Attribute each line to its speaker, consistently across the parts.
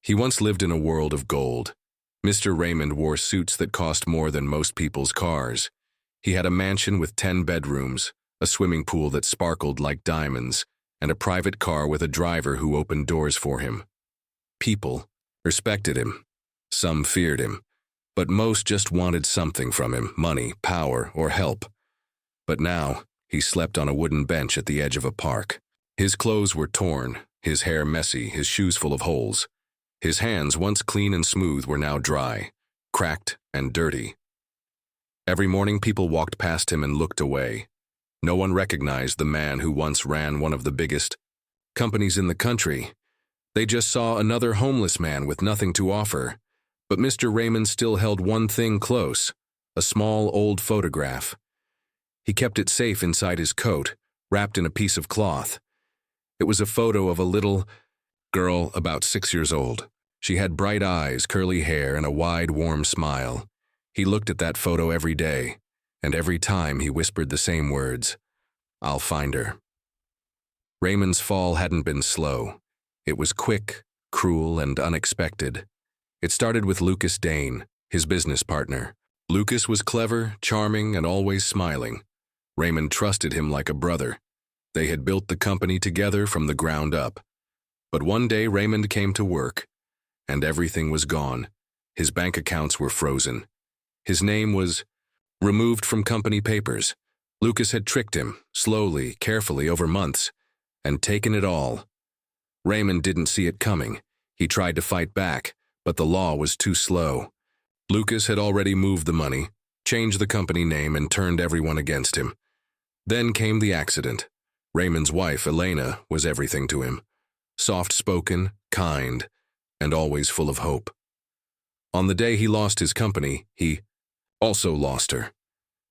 Speaker 1: He once lived in a world of gold. Mr. Raymond wore suits that cost more than most people's cars. He had a mansion with 10 bedrooms, a swimming pool that sparkled like diamonds, and a private car with a driver who opened doors for him. People respected him. Some feared him, but most just wanted something from him, money, power, or help. But now, he slept on a wooden bench at the edge of a park. His clothes were torn, his hair messy, his shoes full of holes. His hands, once clean and smooth, were now dry, cracked, and dirty. Every morning people walked past him and looked away. No one recognized the man who once ran one of the biggest companies in the country. They just saw another homeless man with nothing to offer. But Mr. Raymond still held one thing close, a small old photograph. He kept it safe inside his coat, wrapped in a piece of cloth. It was a photo of a little girl about 6 years old. She had bright eyes, curly hair, and a wide, warm smile. He looked at that photo every day, and every time he whispered the same words, "I'll find her." Raymond's fall hadn't been slow. It was quick, cruel, and unexpected. It started with Lucas Dane, his business partner. Lucas was clever, charming, and always smiling. Raymond trusted him like a brother. They had built the company together from the ground up. But one day Raymond came to work, and everything was gone. His bank accounts were frozen. His name was removed from company papers. Lucas had tricked him, slowly, carefully, over months, and taken it all. Raymond didn't see it coming. He tried to fight back, but the law was too slow. Lucas had already moved the money, changed the company name, and turned everyone against him. Then came the accident. Raymond's wife, Elena, was everything to him. Soft-spoken, kind, and always full of hope. On the day he lost his company, he also lost her.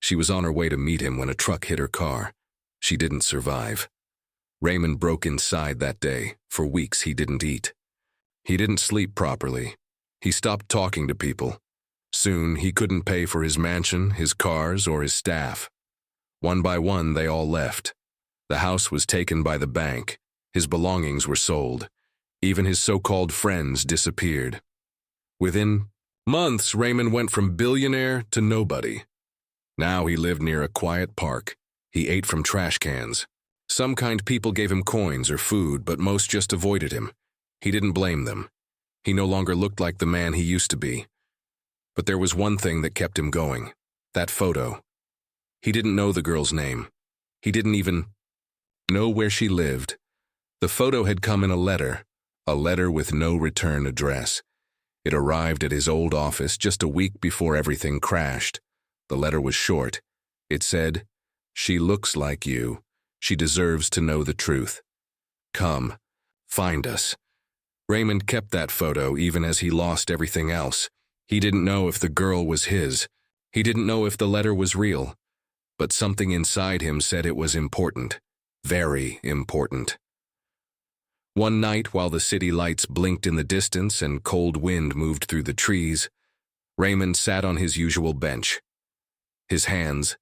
Speaker 1: She was on her way to meet him when a truck hit her car. She didn't survive. Raymond broke inside that day. For weeks he didn't eat. He didn't sleep properly. He stopped talking to people. Soon he couldn't pay for his mansion, his cars, or his staff. One by one they all left. The house was taken by the bank. His belongings were sold. Even his so-called friends disappeared. Within months, Raymond went from billionaire to nobody. Now he lived near a quiet park. He ate from trash cans. Some kind people gave him coins or food, but most just avoided him. He didn't blame them. He no longer looked like the man he used to be. But there was one thing that kept him going. That photo. He didn't know the girl's name. He didn't even know where she lived. The photo had come in a letter with no return address. It arrived at his old office just a week before everything crashed. The letter was short. It said, "She looks like you. She deserves to know the truth. Come, find us." Raymond kept that photo even as he lost everything else. He didn't know if the girl was his. He didn't know if the letter was real. But something inside him said it was important. Very important. One night, while the city lights blinked in the distance and cold wind moved through the trees, Raymond sat on his usual bench. His hands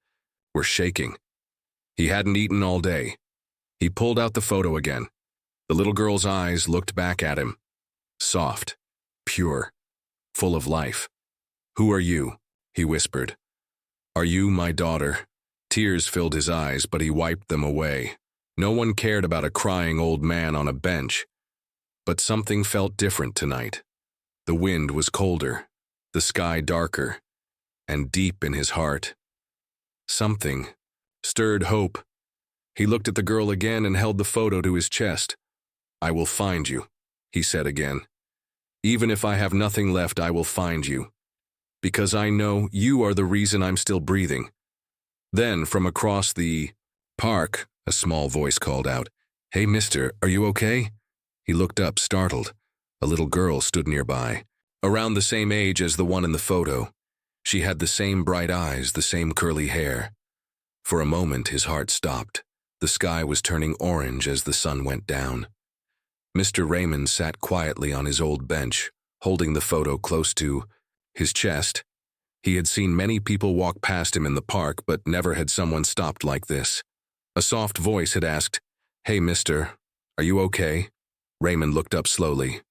Speaker 1: were shaking. He hadn't eaten all day. He pulled out the photo again. The little girl's eyes looked back at him. Soft, pure, full of life. "Who are you?" he whispered. "Are you my daughter?" Tears filled his eyes, but he wiped them away. No one cared about a crying old man on a bench. But something felt different tonight. The wind was colder, the sky darker, and deep in his heart, something stirred hope. He looked at the girl again and held the photo to his chest. "I will find you," he said again. "Even if I have nothing left, I will find you. Because I know you are the reason I'm still breathing." Then, from across the park, a small voice called out, "Hey, mister, are you okay?" He looked up, startled. A little girl stood nearby, around the same age as the one in the photo. She had the same bright eyes, the same curly hair. For a moment, his heart stopped. The sky was turning orange as the sun went down. Mr. Raymond sat quietly on his old bench, holding the photo close to his chest. He had seen many people walk past him in the park, but never had someone stopped like this. A soft voice had asked, "Hey, mister, are you okay?" Raymond looked up slowly.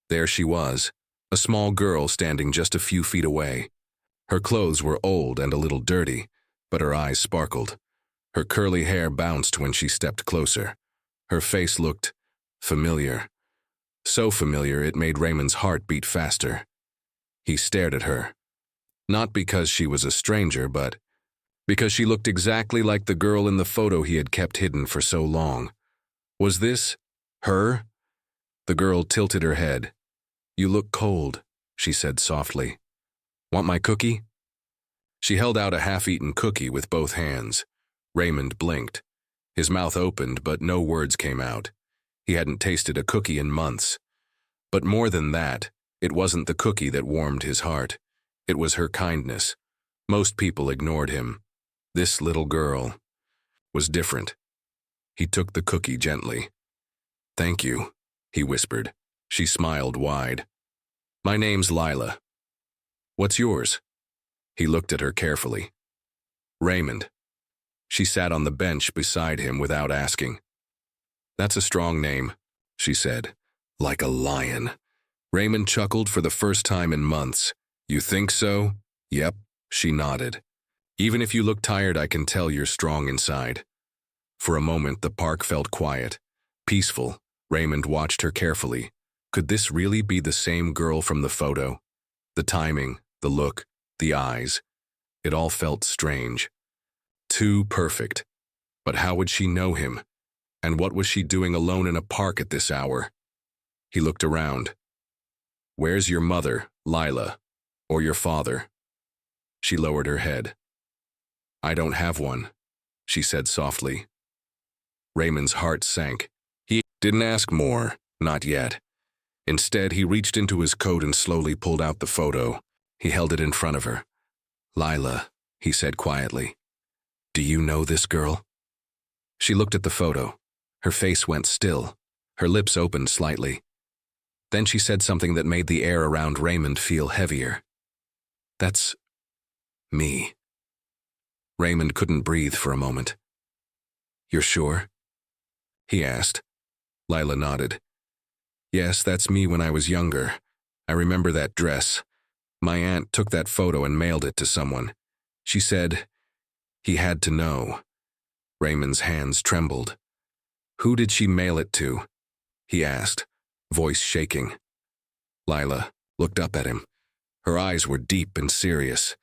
Speaker 1: There she was, a small girl standing just a few feet away. Her clothes were old and a little dirty, but her eyes sparkled. Her curly hair bounced when she stepped closer. Her face looked familiar. So familiar it made Raymond's heart beat faster. He stared at her. Not because she was a stranger, but because she looked exactly like the girl in the photo he had kept hidden for so long. Was this her? The girl tilted her head. "You look cold," she said softly. "Want my cookie?" She held out a half-eaten cookie with both hands. Raymond blinked. His mouth opened, but no words came out. He hadn't tasted a cookie in months. But more than that, it wasn't the cookie that warmed his heart. It was her kindness. Most people ignored him. This little girl was different. He took the cookie gently. "Thank you," he whispered. She smiled wide. "My name's Lila. What's yours?" He looked at her carefully. "Raymond." She sat on the bench beside him without asking. "That's a strong name," she said. "Like a lion." Raymond chuckled for the first time in months. "You think so?" "Yep," she nodded. "Even if you look tired, I can tell you're strong inside." For a moment, the park felt quiet, peaceful. Raymond watched her carefully. Could this really be the same girl from the photo? The timing, the look, the eyes. It all felt strange. Too perfect. But how would she know him? And what was she doing alone in a park at this hour? He looked around. "Where's your mother, Lila? Or your father?" She lowered her head. "I don't have one," she said softly. Raymond's heart sank. He didn't ask more, not yet. Instead, he reached into his coat and slowly pulled out the photo. He held it in front of her. "Lila," he said quietly. "Do you know this girl?" She looked at the photo. Her face went still. Her lips opened slightly. Then she said something that made the air around Raymond feel heavier. "That's me." Raymond couldn't breathe for a moment. "You're sure?" he asked. Lila nodded. "Yes, that's me when I was younger. I remember that dress. My aunt took that photo and mailed it to someone. She said he had to know." Raymond's hands trembled. "Who did she mail it to?" he asked, voice shaking. Lila looked up at him. Her eyes were deep and serious.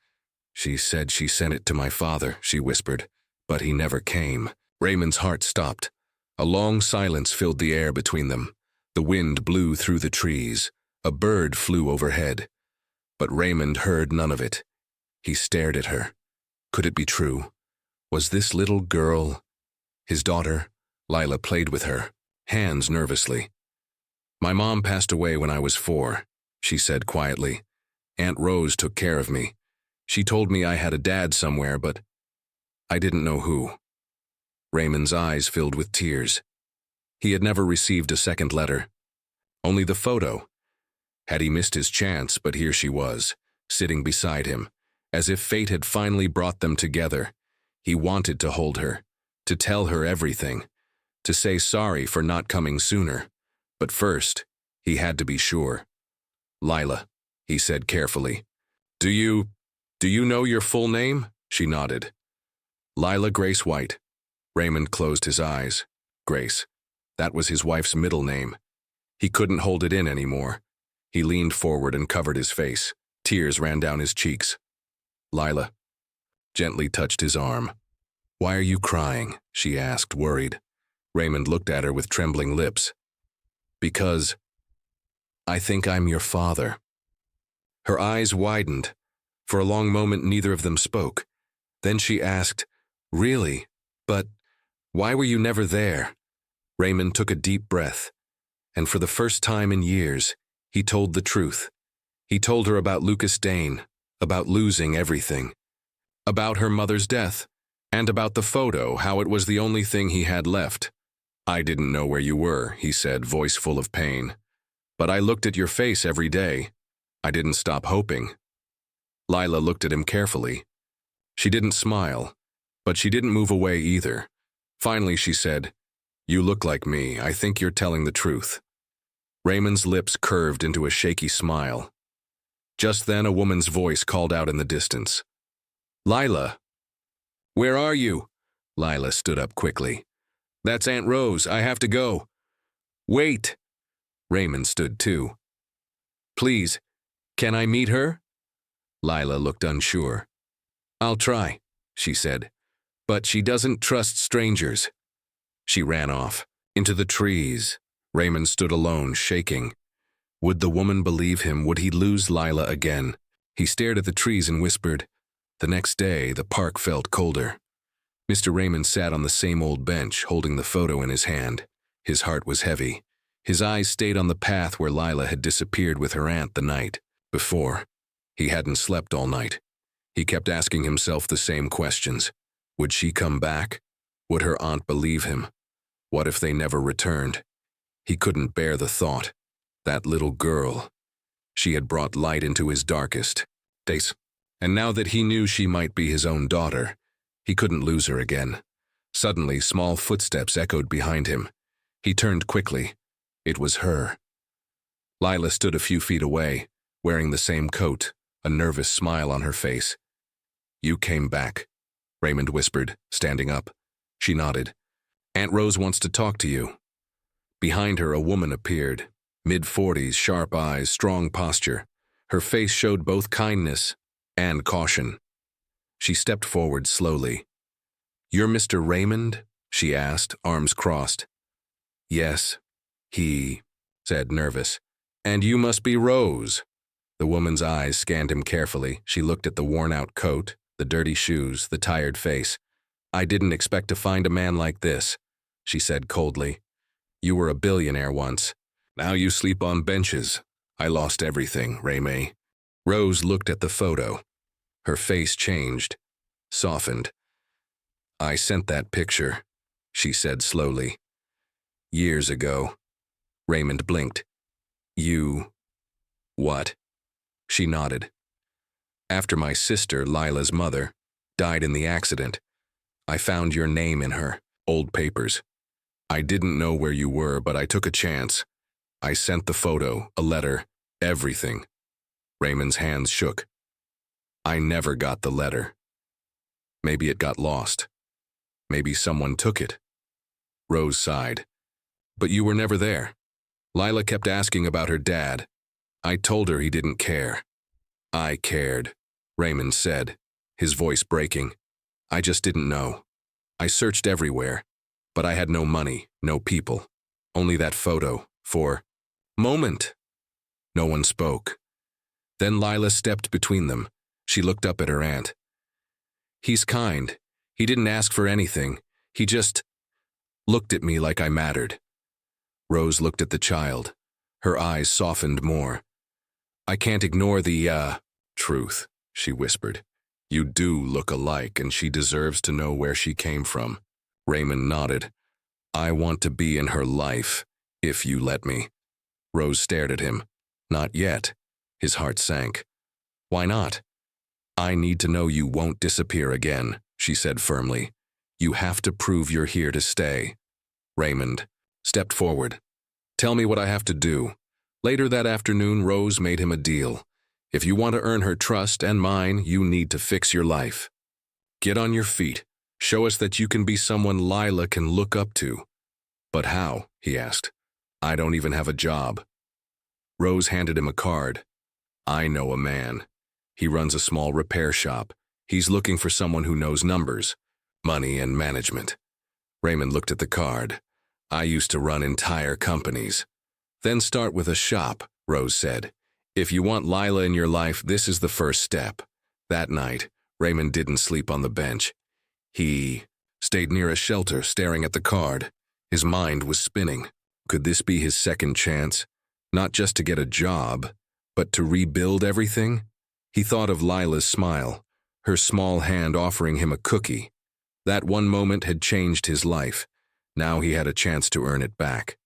Speaker 1: "She said she sent it to my father," she whispered, "but he never came." Raymond's heart stopped. A long silence filled the air between them. The wind blew through the trees. A bird flew overhead. But Raymond heard none of it. He stared at her. Could it be true? Was this little girl his daughter? Lila played with her hands nervously. "My mom passed away when I was 4, she said quietly. "Aunt Rose took care of me. She told me I had a dad somewhere, but I didn't know who." Raymond's eyes filled with tears. He had never received a second letter. Only the photo. Had he missed his chance, but here she was, sitting beside him, as if fate had finally brought them together. He wanted to hold her, to tell her everything, to say sorry for not coming sooner. But first, he had to be sure. "Lila," he said carefully. Do you know your full name?" She nodded. "Lila Grace White." Raymond closed his eyes. Grace. That was his wife's middle name. He couldn't hold it in anymore. He leaned forward and covered his face. Tears ran down his cheeks. Lila gently touched his arm. "Why are you crying?" she asked, worried. Raymond looked at her with trembling lips. "Because I think I'm your father." Her eyes widened. For a long moment, neither of them spoke. Then she asked, "Really? But why were you never there?" Raymond took a deep breath, and for the first time in years, he told the truth. He told her about Lucas Dane, about losing everything, about her mother's death, and about the photo, how it was the only thing he had left. "I didn't know where you were," he said, voice full of pain. "But I looked at your face every day. I didn't stop hoping." Lila looked at him carefully. She didn't smile, but she didn't move away either. Finally, she said, "You look like me. I think you're telling the truth." Raymond's lips curved into a shaky smile. Just then, a woman's voice called out in the distance. "Lila!" "Where are you?" Lila stood up quickly. "That's Aunt Rose. I have to go." "Wait!" Raymond stood too. "Please, can I meet her?" Lila looked unsure. "I'll try," she said, "but she doesn't trust strangers." She ran off, into the trees. Raymond stood alone, shaking. Would the woman believe him? Would he lose Lila again? He stared at the trees and whispered. The next day, the park felt colder. Mr. Raymond sat on the same old bench, holding the photo in his hand. His heart was heavy. His eyes stayed on the path where Lila had disappeared with her aunt the night before. He hadn't slept all night. He kept asking himself the same questions. Would she come back? Would her aunt believe him? What if they never returned? He couldn't bear the thought. That little girl. She had brought light into his darkest days. And now that he knew she might be his own daughter, he couldn't lose her again. Suddenly, small footsteps echoed behind him. He turned quickly. It was her. Lila stood a few feet away, wearing the same coat, a nervous smile on her face. "You came back," Raymond whispered, standing up. She nodded. "Aunt Rose wants to talk to you." Behind her, a woman appeared, mid-40s, sharp eyes, strong posture. Her face showed both kindness and caution. She stepped forward slowly. "You're Mr. Raymond?" she asked, arms crossed. "Yes," he said, nervous. "And you must be Rose." The woman's eyes scanned him carefully. She looked at the worn-out coat, the dirty shoes, the tired face. "I didn't expect to find a man like this," she said coldly. "You were a billionaire once. Now you sleep on benches. I lost everything, Raymay." Rose looked at the photo. Her face changed, softened. "I sent that picture," she said slowly. "Years ago." Raymond blinked. "You... what?" She nodded. "After my sister, Lila's mother, died in the accident, I found your name in her old papers. I didn't know where you were, but I took a chance. I sent the photo, a letter, everything." Raymond's hands shook. "I never got the letter. Maybe it got lost. Maybe someone took it." Rose sighed. "But you were never there. Lila kept asking about her dad. I told her he didn't care." "I cared," Raymond said, his voice breaking. "I just didn't know. I searched everywhere, but I had no money, no people. Only that photo, for moment." No one spoke. Then Lila stepped between them. She looked up at her aunt. "He's kind. He didn't ask for anything. He just looked at me like I mattered." Rose looked at the child. Her eyes softened more. "I can't ignore the, truth," she whispered. "You do look alike, and she deserves to know where she came from." Raymond nodded. "I want to be in her life, if you let me." Rose stared at him. "Not yet." His heart sank. "Why not?" "I need to know you won't disappear again," she said firmly. "You have to prove you're here to stay." Raymond stepped forward. "Tell me what I have to do." Later that afternoon, Rose made him a deal. "If you want to earn her trust and mine, you need to fix your life. Get on your feet. Show us that you can be someone Lila can look up to." "But how?" he asked. "I don't even have a job." Rose handed him a card. "I know a man. He runs a small repair shop. He's looking for someone who knows numbers, money, and management." Raymond looked at the card. "I used to run entire companies." "Then start with a shop," Rose said. "If you want Lila in your life, this is the first step." That night, Raymond didn't sleep on the bench. He stayed near a shelter, staring at the card. His mind was spinning. Could this be his second chance? Not just to get a job, but to rebuild everything? He thought of Lila's smile, her small hand offering him a cookie. That one moment had changed his life. Now he had a chance to earn it back.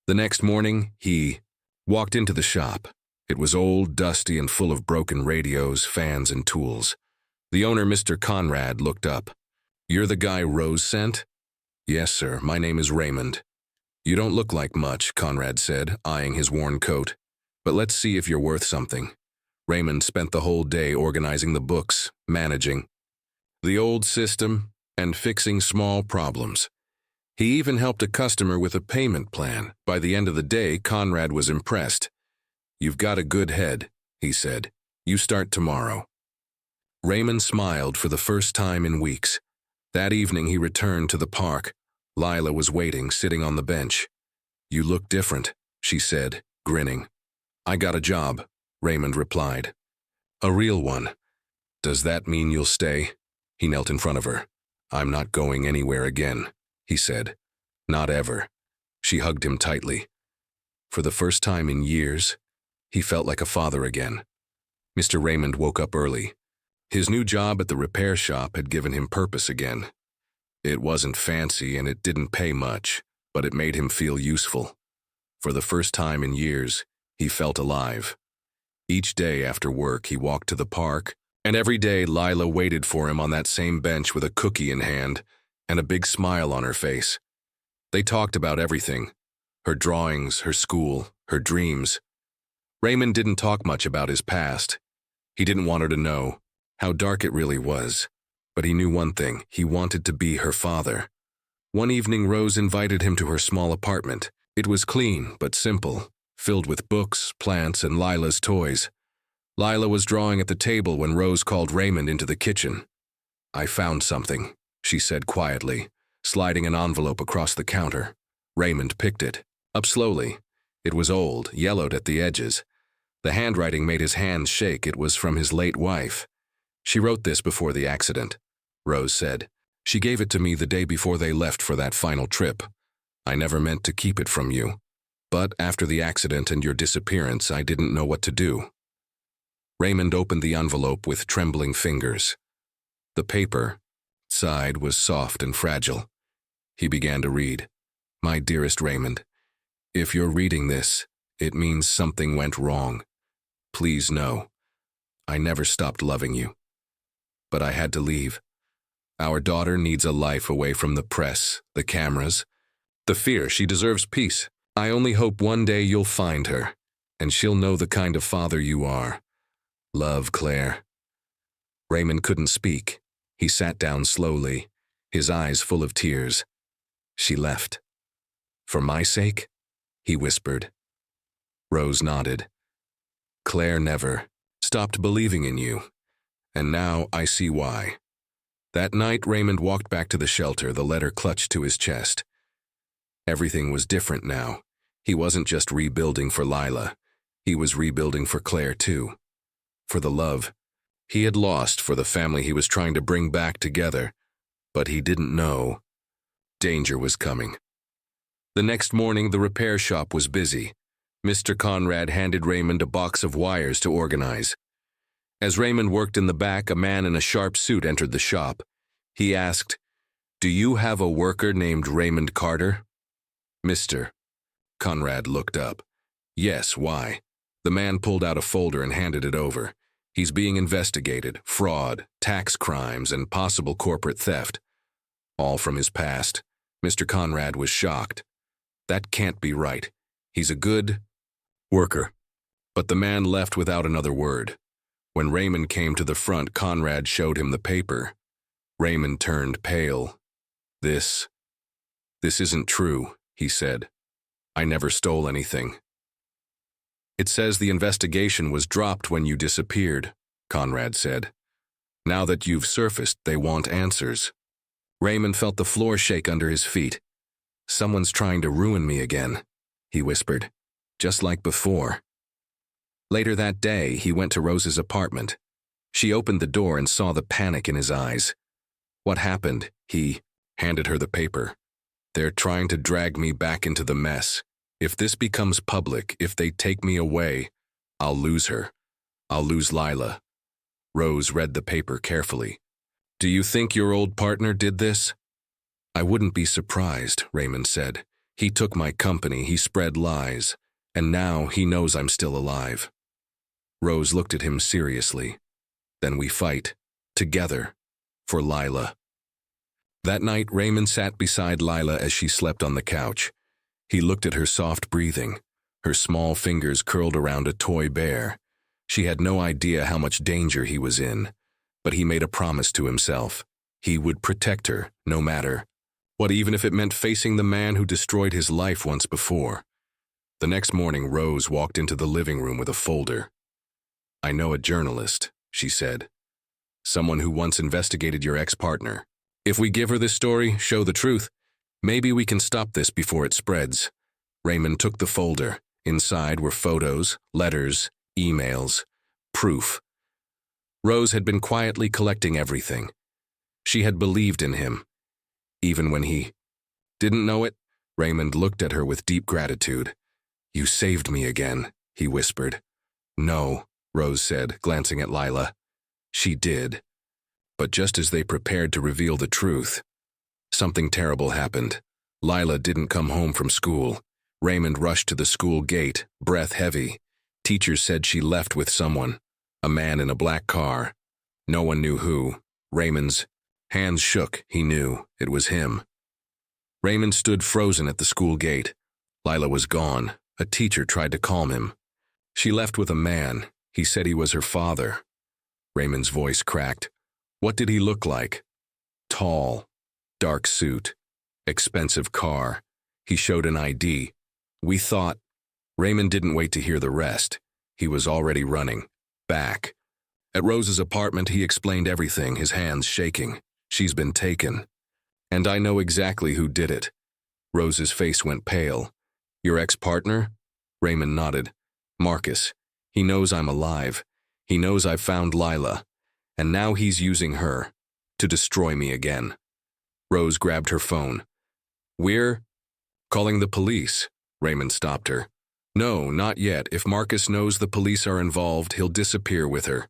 Speaker 1: The next morning, he walked into the shop. It was old, dusty, and full of broken radios, fans, and tools. The owner, Mr. Conrad, looked up. "You're the guy Rose sent?" "Yes, sir. My name is Raymond." You don't look like much, Conrad said, eyeing his worn coat. But let's see if you're worth something. Raymond spent the whole day organizing the books, managing the old system, and fixing small problems. He even helped a customer with a payment plan. By the end of the day, Conrad was impressed. You've got a good head, he said. You start tomorrow. Raymond smiled for the first time in weeks. That evening he returned to the park. Lila was waiting, sitting on the bench. You look different, she said, grinning. I got a job, Raymond replied. A real one. Does that mean you'll stay? He knelt in front of her. I'm not going anywhere again, he said. Not ever. She hugged him tightly. For the first time in years, he felt like a father again. Mr. Raymond woke up early. His new job at the repair shop had given him purpose again. It wasn't fancy and it didn't pay much, but it made him feel useful. For the first time in years, he felt alive. Each day after work, he walked to the park, and every day Lila waited for him on that same bench with a cookie in hand and a big smile on her face. They talked about everything, her drawings, her school, her dreams. Raymond didn't talk much about his past. He didn't want her to know how dark it really was. But he knew one thing, he wanted to be her father. One evening, Rose invited him to her small apartment. It was clean but simple, filled with books, plants, and Lila's toys. Lila was drawing at the table when Rose called Raymond into the kitchen. I found something, she said quietly, sliding an envelope across the counter. Raymond picked it, up slowly. It was old, yellowed at the edges. The handwriting made his hands shake. It was from his late wife. She wrote this before the accident, Rose said. She gave it to me the day before they left for that final trip. I never meant to keep it from you. But after the accident and your disappearance, I didn't know what to do. Raymond opened the envelope with trembling fingers. The paper, inside, was soft and fragile. He began to read. My dearest Raymond, if you're reading this, it means something went wrong. Please know, I never stopped loving you. But I had to leave. Our daughter needs a life away from the press, the cameras, the fear. She deserves peace. I only hope one day you'll find her, and she'll know the kind of father you are. Love, Claire. Raymond couldn't speak. He sat down slowly, his eyes full of tears. She left. For my sake? He whispered. Rose nodded. Claire never stopped believing in you, and now I see why. That night, Raymond walked back to the shelter, the letter clutched to his chest. Everything was different now. He wasn't just rebuilding for Lila. He was rebuilding for Claire, too. For the love he had lost, for the family he was trying to bring back together. But he didn't know danger was coming. The next morning, the repair shop was busy. Mr. Conrad handed Raymond a box of wires to organize. As Raymond worked in the back, a man in a sharp suit entered the shop. He asked, Do you have a worker named Raymond Carter? Mr. Conrad looked up. Yes, why? The man pulled out a folder and handed it over. He's being investigated, fraud, tax crimes, and possible corporate theft. All from his past. Mr. Conrad was shocked. That can't be right. He's a good worker. But the man left without another word. When Raymond came to the front, Conrad showed him the paper. Raymond turned pale. This isn't true, he said. I never stole anything. It says the investigation was dropped when you disappeared, Conrad said. Now that you've surfaced, they want answers. Raymond felt the floor shake under his feet. Someone's trying to ruin me again, he whispered, just like before. Later that day, he went to Rose's apartment. She opened the door and saw the panic in his eyes. What happened? He handed her the paper. They're trying to drag me back into the mess. If this becomes public, if they take me away, I'll lose her. I'll lose Lila. Rose read the paper carefully. Do you think your old partner did this? I wouldn't be surprised, Raymond said. He took my company, he spread lies, and now he knows I'm still alive. Rose looked at him seriously. Then we fight, together, for Lila. That night, Raymond sat beside Lila as she slept on the couch. He looked at her soft breathing, her small fingers curled around a toy bear. She had no idea how much danger he was in, but he made a promise to himself. He would protect her, no matter what, even if it meant facing the man who destroyed his life once before. The next morning, Rose walked into the living room with a folder. "I know a journalist," she said. "Someone who once investigated your ex-partner. If we give her this story, show the truth, maybe we can stop this before it spreads." Raymond took the folder. Inside were photos, letters, emails, proof. Rose had been quietly collecting everything. She had believed in him, even when he didn't know it. Raymond looked at her with deep gratitude. "You saved me again," he whispered. "No," Rose said, glancing at Lila. "She did." But just as they prepared to reveal the truth, something terrible happened. Lila didn't come home from school. Raymond rushed to the school gate, breath heavy. Teachers said she left with someone, a man in a black car. No one knew who. Raymond's hands shook. He knew it was him. Raymond stood frozen at the school gate. Lila was gone. A teacher tried to calm him. "She left with a man. He said he was her father." Raymond's voice cracked. "What did he look like?" "Tall, dark suit, expensive car. He showed an ID. We thought—" Raymond didn't wait to hear the rest. He was already running. Back. At Rose's apartment, he explained everything, his hands shaking. "She's been taken. And I know exactly who did it." Rose's face went pale. "Your ex-partner?" Raymond nodded. "Marcus. He knows I'm alive. He knows I've found Lila. And now he's using her to destroy me again." Rose grabbed her phone. "We're calling the police." Raymond stopped her. "No, not yet. If Marcus knows the police are involved, he'll disappear with her.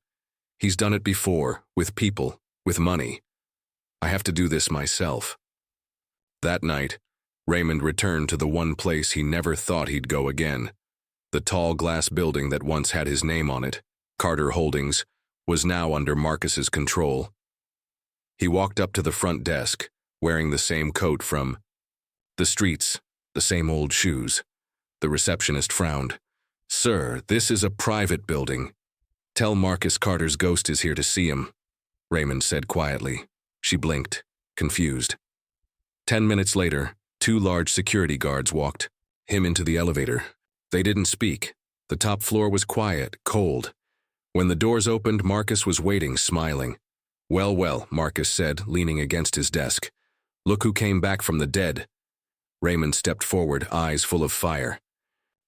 Speaker 1: He's done it before, with people, with money. I have to do this myself." That night, Raymond returned to the one place he never thought he'd go again. The tall glass building that once had his name on it, Carter Holdings, was now under Marcus's control. He walked up to the front desk, wearing the same coat from the streets, the same old shoes. The receptionist frowned. "Sir, this is a private building. Tell Marcus Carter's ghost is here to see him," Raymond said quietly. She blinked, confused. 10 minutes later, 2 large security guards walked him into the elevator. They didn't speak. The top floor was quiet, cold. When the doors opened, Marcus was waiting, smiling. "Well, well," Marcus said, leaning against his desk. "Look who came back from the dead." Raymond stepped forward, eyes full of fire.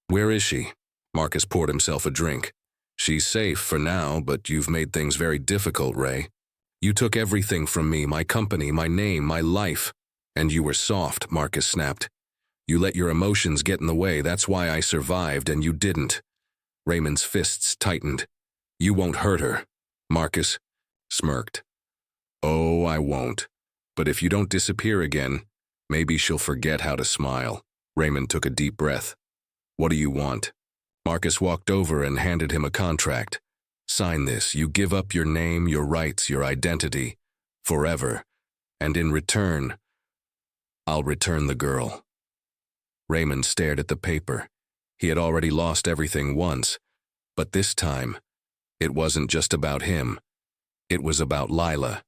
Speaker 1: "Where is she?" Marcus poured himself a drink. "She's safe for now, but you've made things very difficult, Ray. You took everything from me, my company, my name, my life. And you were soft," Marcus snapped. "You let your emotions get in the way, that's why I survived, and you didn't." Raymond's fists tightened. "You won't hurt her." Marcus smirked. "Oh, I won't. But if you don't disappear again, maybe she'll forget how to smile." Raymond took a deep breath. "What do you want?" Marcus walked over and handed him a contract. "Sign this. You give up your name, your rights, your identity, forever. And in return, I'll return the girl." Raymond stared at the paper. He had already lost everything once, but this time, it wasn't just about him. It was about Lila.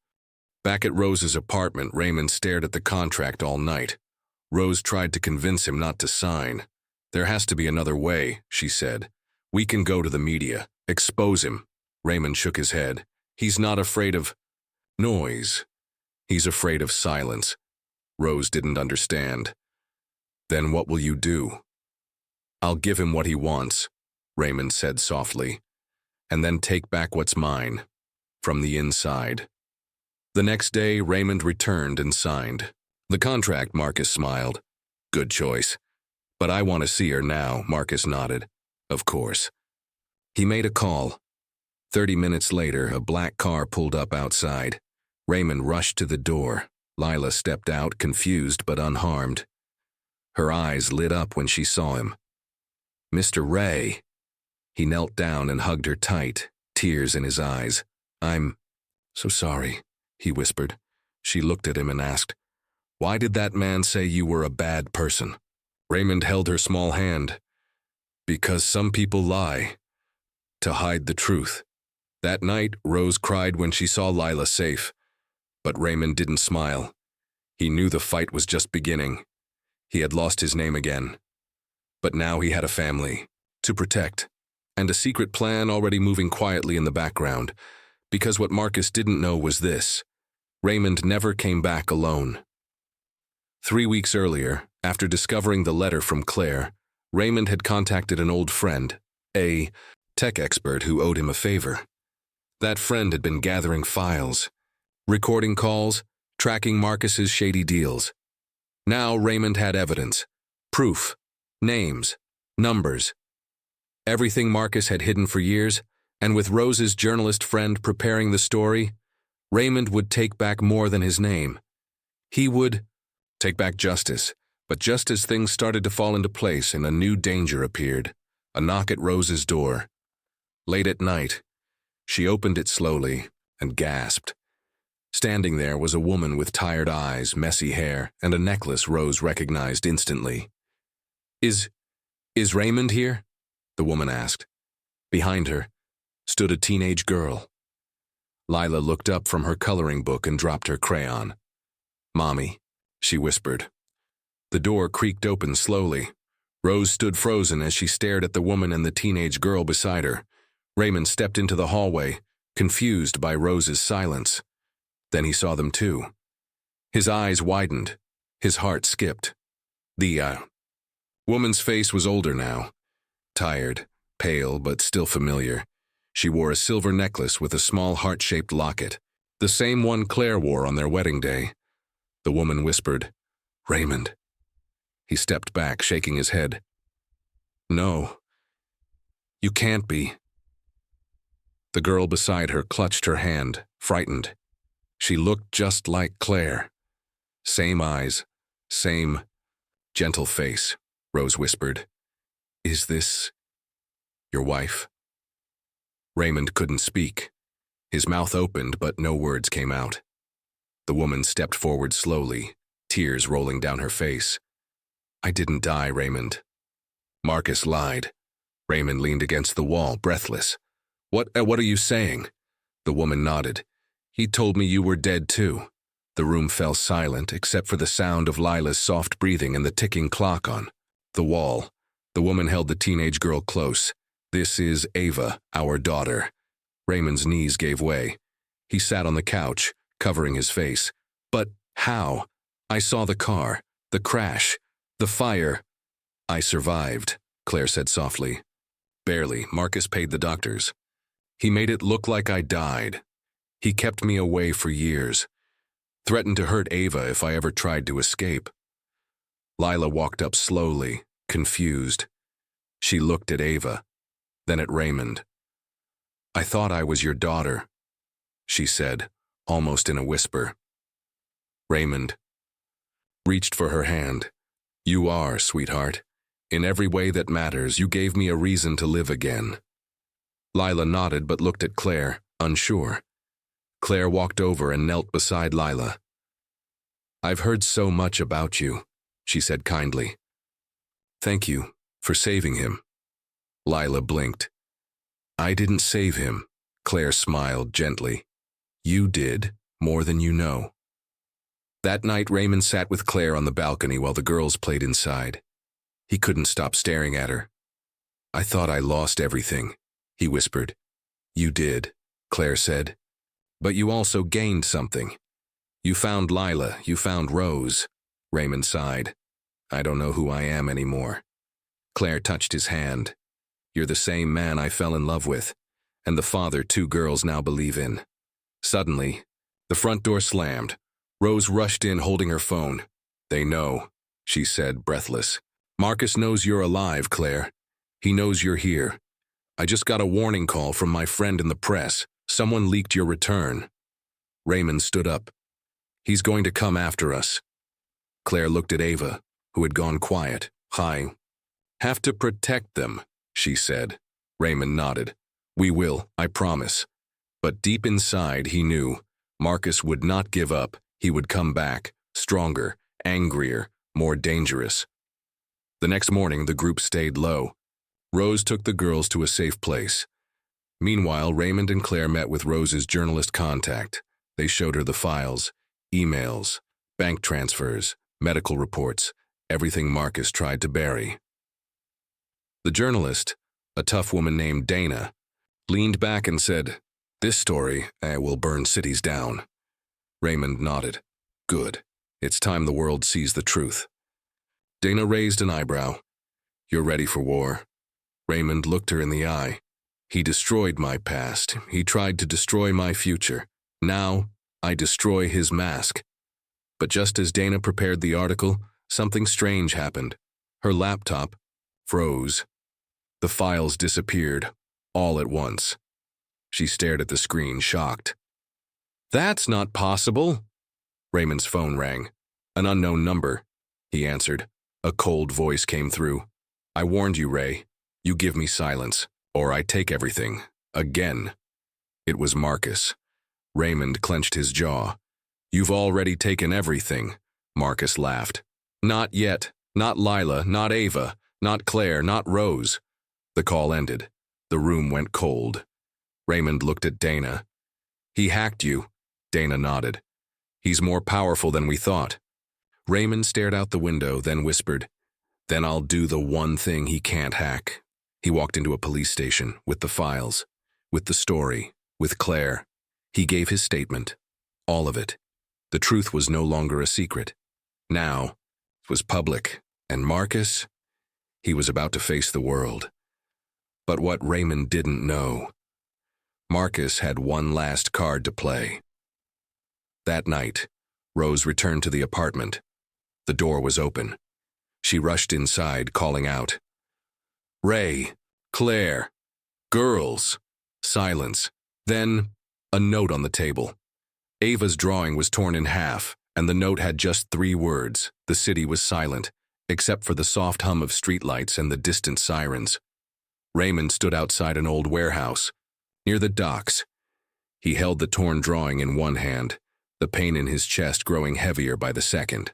Speaker 1: Back at Rose's apartment, Raymond stared at the contract all night. Rose tried to convince him not to sign. "There has to be another way," she said. "We can go to the media, expose him." Raymond shook his head. "He's not afraid of noise. He's afraid of silence." Rose didn't understand. "Then what will you do?" "I'll give him what he wants," Raymond said softly, "and then take back what's mine, from the inside." The next day, Raymond returned and signed the contract. Marcus smiled. "Good choice. But I want to see her now." Marcus nodded. "Of course." He made a call. 30 minutes later, a black car pulled up outside. Raymond rushed to the door. Lila stepped out, confused but unharmed. Her eyes lit up when she saw him. "Mr. Ray." He knelt down and hugged her tight, tears in his eyes. "I'm so sorry," he whispered. She looked at him and asked, "Why did that man say you were a bad person?" Raymond held her small hand. Because some people lie to hide the truth. That night, Rose cried when she saw Lila safe. But Raymond didn't smile. He knew the fight was just beginning. He had lost his name again. But now he had a family to protect, and a secret plan already moving quietly in the background, because what Marcus didn't know was this: Raymond never came back alone. 3 weeks earlier, after discovering the letter from Claire, Raymond had contacted an old friend, a tech expert who owed him a favor. That friend had been gathering files, recording calls, tracking Marcus's shady deals. Now Raymond had evidence, proof, names, numbers. Everything Marcus had hidden for years, and with Rose's journalist friend preparing the story, Raymond would take back more than his name. He would take back justice. But just as things started to fall into place and a new danger appeared, a knock at Rose's door. Late at night, she opened it slowly and gasped. Standing there was a woman with tired eyes, messy hair, and a necklace Rose recognized instantly. Is Raymond here?" the woman asked. Behind her stood a teenage girl. Lila looked up from her coloring book and dropped her crayon. "Mommy," she whispered. The door creaked open slowly. Rose stood frozen as she stared at the woman and the teenage girl beside her. Raymond stepped into the hallway, confused by Rose's silence. Then he saw them too. His eyes widened. His heart skipped. The woman's face was older now. Tired, pale, but still familiar. She wore a silver necklace with a small heart-shaped locket, the same one Claire wore on their wedding day. The woman whispered, "Raymond." He stepped back, shaking his head. "No, you can't be." The girl beside her clutched her hand, frightened. She looked just like Claire. Same eyes, same gentle face. Rose whispered, "Is this your wife?" Raymond couldn't speak. His mouth opened, but no words came out. The woman stepped forward slowly, tears rolling down her face. "I didn't die, Raymond." Marcus lied. Raymond leaned against the wall, breathless. What are you saying?" The woman nodded. "He told me you were dead too." The room fell silent, except for the sound of Lila's soft breathing and the ticking clock on the wall. The woman held the teenage girl close. "This is Ava, our daughter." Raymond's knees gave way. He sat on the couch, covering his face. "But how? I saw the car, the crash, the fire." "I survived," Claire said softly. "Barely. Marcus paid the doctors. He made it look like I died. He kept me away for years. Threatened to hurt Ava if I ever tried to escape." Lila walked up slowly, confused. She looked at Ava, then at Raymond. "I thought I was your daughter," she said, almost in a whisper. Raymond reached for her hand. "You are, sweetheart. In every way that matters, you gave me a reason to live again." Lila nodded but looked at Claire, unsure. Claire walked over and knelt beside Lila. "I've heard so much about you," she said kindly. "Thank you for saving him." Lila blinked. "I didn't save him," Claire smiled gently. "You did, more than you know." That night, Raymond sat with Claire on the balcony while the girls played inside. He couldn't stop staring at her. "I thought I lost everything," he whispered. "You did," Claire said. "But you also gained something. You found Lila, you found Rose." Raymond sighed. "I don't know who I am anymore." Claire touched his hand. "You're the same man I fell in love with, and the father 2 girls now believe in." Suddenly, the front door slammed. Rose rushed in holding her phone. "They know," she said, breathless. "Marcus knows you're alive, Claire. He knows you're here. I just got a warning call from my friend in the press. Someone leaked your return." Raymond stood up. "He's going to come after us." Claire looked at Ava, who had gone quiet. "I have to protect them," she said. Raymond nodded. "We will, I promise." But deep inside he knew Marcus would not give up. He would come back, stronger, angrier, more dangerous. The next morning, the group stayed low. Rose took the girls to a safe place. Meanwhile, Raymond and Claire met with Rose's journalist contact. They showed her the files, emails, bank transfers, medical reports, everything Marcus tried to bury. The journalist, a tough woman named Dana, leaned back and said, "This story will burn cities down." Raymond nodded. "Good. It's time the world sees the truth." Dana raised an eyebrow. "You're ready for war?" Raymond looked her in the eye. "He destroyed my past. He tried to destroy my future. Now, I destroy his mask." But just as Dana prepared the article, something strange happened. Her laptop froze. The files disappeared, all at once. She stared at the screen, shocked. "That's not possible." Raymond's phone rang. An unknown number. He answered. A cold voice came through. "I warned you, Ray. You give me silence, or I take everything. Again." It was Marcus. Raymond clenched his jaw. "You've already taken everything." Marcus laughed. "Not yet. Not Lila, not Ava, not Claire, not Rose." The call ended. The room went cold. Raymond looked at Dana. "He hacked you." Dana nodded. "He's more powerful than we thought." Raymond stared out the window, then whispered, "Then I'll do the one thing he can't hack." He walked into a police station, with the files, with the story, with Claire. He gave his statement. All of it. The truth was no longer a secret. Now, it was public, and Marcus, he was about to face the world. But what Raymond didn't know, Marcus had one last card to play. That night, Rose returned to the apartment. The door was open. She rushed inside, calling out, "Ray, Claire, girls." Silence. Then, a note on the table. Ava's drawing was torn in half, and the note had just 3 words. The city was silent, except for the soft hum of streetlights and the distant sirens. Raymond stood outside an old warehouse, near the docks. He held the torn drawing in one hand, the pain in his chest growing heavier by the second.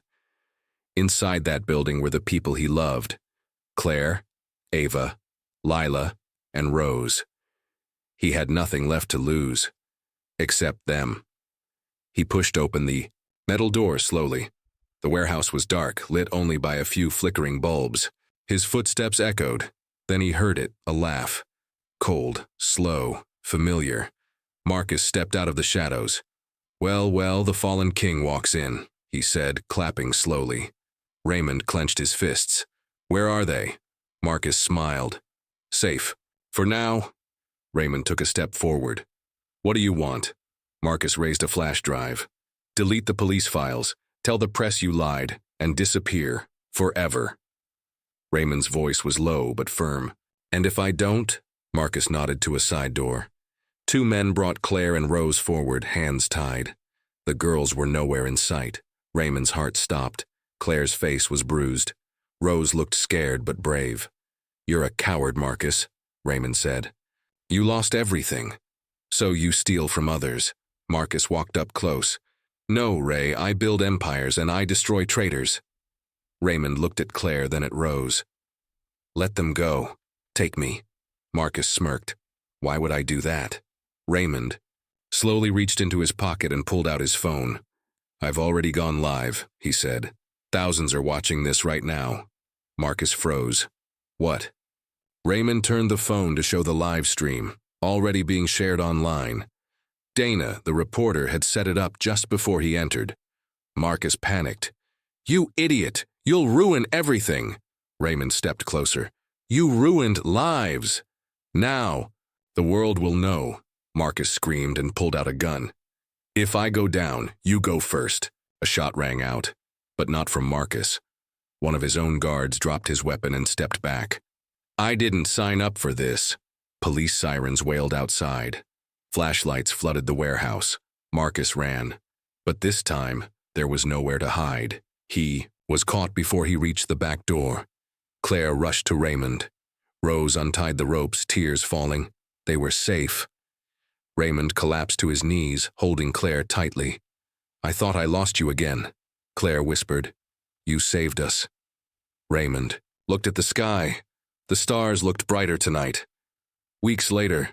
Speaker 1: Inside that building were the people he loved: Claire, Ava, Lila, and Rose. He had nothing left to lose, except them. He pushed open the metal door slowly. The warehouse was dark, lit only by a few flickering bulbs. His footsteps echoed. Then he heard it, a laugh. Cold, slow, familiar. Marcus stepped out of the shadows. "Well, well, the fallen king walks in," he said, clapping slowly. Raymond clenched his fists. "Where are they?" Marcus smiled. "Safe. For now." Raymond took a step forward. "What do you want?" Marcus raised a flash drive. "Delete the police files, tell the press you lied, and disappear. Forever." Raymond's voice was low but firm. "And if I don't?" Marcus nodded to a side door. 2 men brought Claire and Rose forward, hands tied. The girls were nowhere in sight. Raymond's heart stopped. Claire's face was bruised. Rose looked scared but brave. "You're a coward, Marcus," Raymond said. "You lost everything. So you steal from others." Marcus walked up close. "No, Ray, I build empires and I destroy traitors." Raymond looked at Claire, then at Rose. "Let them go. Take me." Marcus smirked. "Why would I do that?" Raymond slowly reached into his pocket and pulled out his phone. "I've already gone live," he said. "Thousands are watching this right now." Marcus froze. "What?" Raymond turned the phone to show the live stream, already being shared online. Dana, the reporter, had set it up just before he entered. Marcus panicked. "You idiot! You'll ruin everything!" Raymond stepped closer. "You ruined lives! Now, the world will know." Marcus screamed and pulled out a gun. "If I go down, you go first." A shot rang out, but not from Marcus. One of his own guards dropped his weapon and stepped back. "I didn't sign up for this." Police sirens wailed outside. Flashlights flooded the warehouse. Marcus ran. But this time, there was nowhere to hide. He was caught before he reached the back door. Claire rushed to Raymond. Rose untied the ropes, tears falling. They were safe. Raymond collapsed to his knees, holding Claire tightly. "I thought I lost you again," Claire whispered. "You saved us." Raymond looked at the sky. The stars looked brighter tonight. Weeks later,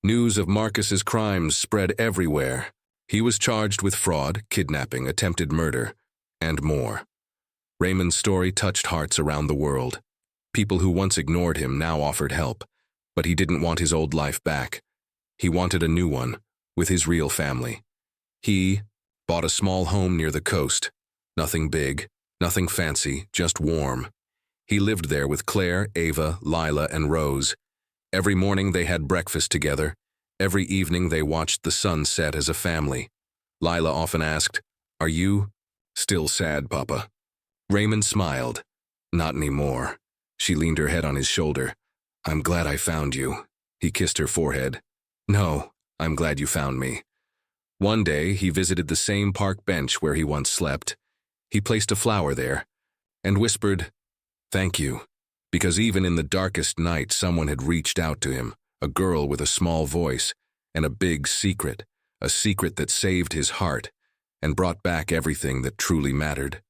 Speaker 1: news of Marcus's crimes spread everywhere. He was charged with fraud, kidnapping, attempted murder, and more. Raymond's story touched hearts around the world. People who once ignored him now offered help, but he didn't want his old life back. He wanted a new one, with his real family. He bought a small home near the coast. Nothing big, nothing fancy, just warm. He lived there with Claire, Ava, Lila, and Rose. Every morning they had breakfast together. Every evening they watched the sun set as a family. Lila often asked, "Are you still sad, Papa?" Raymond smiled. "Not anymore." She leaned her head on his shoulder. "I'm glad I found you." He kissed her forehead. "No, I'm glad you found me." One day, he visited the same park bench where he once slept. He placed a flower there and whispered, "Thank you," because even in the darkest night, someone had reached out to him, a girl with a small voice and a big secret, a secret that saved his heart and brought back everything that truly mattered.